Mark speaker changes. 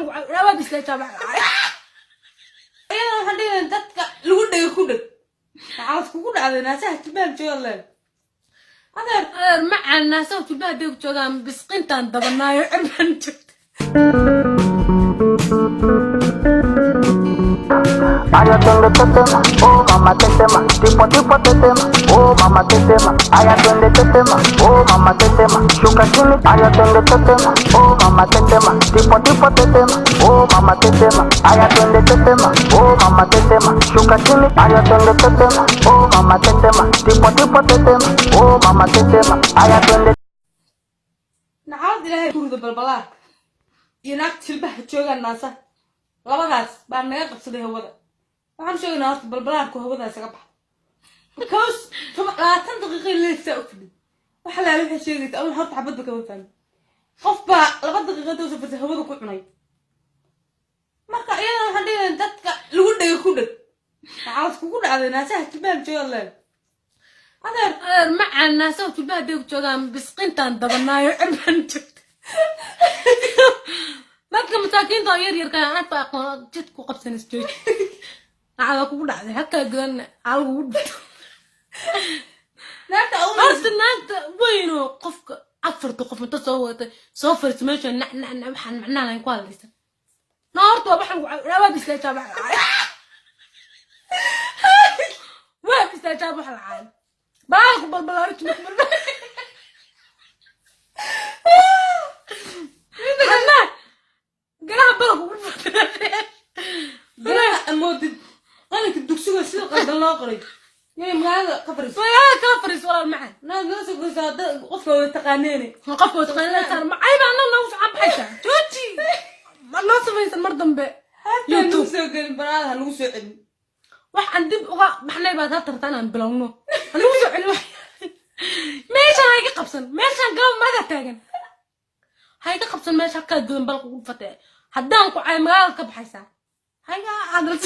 Speaker 1: waxaan laba bisla jaba ayaan hadii dadka lagu dhigay ku dhig waxaad kugu dhacday naasaha tibaan joogan adeer macaan naasaha tibaan deeg joogan bisqintaan dabanaayo cirban joogta
Speaker 2: Aya twende tetema, oh mama tetema, tipo tipo tetema, oh mama tetema. Aya twende tetema, oh mama tetema, shuka chini. Aya twende tetema, oh mama tetema, tipo tipo tetema, oh mama tetema. Aya twende tetema, oh mama tetema, shuka chini. Aya twende tetema, oh mama tetema, tipo tipo tetema, oh mama tetema. Aya twende.
Speaker 1: naxaad ilaahay guriga balbalaar iyo naag jilbaha joogan naasa labadaas baa naga qabsaday hawada waxaan sheegnaa horta balbalaarku hawada isaga bax because 20 daqiiqo leeysa u fadhi waxa la leeyahay sheegaysa ama horta xabad ka fahmi qof baa 2 daqiiqo inta soo fadhi hawada ku cunay marka iyada waxaan dhigay dadka lagu dhigay ku dhig waxaad kugu dhacday naasaha tibaan joogan adeer macaan naasaha tibaan deeg joogan bisqintaan dabanaayo cirban joogta dadka masaakiinta yar yar ka aan aqoon jid ku qabsan isjoog nacada kugu dhacday halka gadan algu dhito naagta weyno qofka afarta qof inta soo watay soo farsameysan waxaan macnaa lahayn ku hadlaysan horta waxaan laba bisla jaba waa bisla jaba halcaan baalku balbalaarit marmar قلها بلغ بلغ مودد أنا كنت دكسوة سير قد الله قريب يعني هذا كفرس ويا كفرس ولا المعن لا ناس قفوا وتقانيني قفوا وتقانيني صار معي بقى أنا نوصل عم حيشة توتي ما نوصل في المرضى بقى يوتيوب قال برادها نوصل واحد عندي بقى محنا يبقى تطرت أنا بلونه نوصل ماشي هاي قبصن ماشي قام ماذا تاجن هاي قبصن ماشي كذا بلغ فتاة حدانكو عاي مغالك بحيسا هاي هذا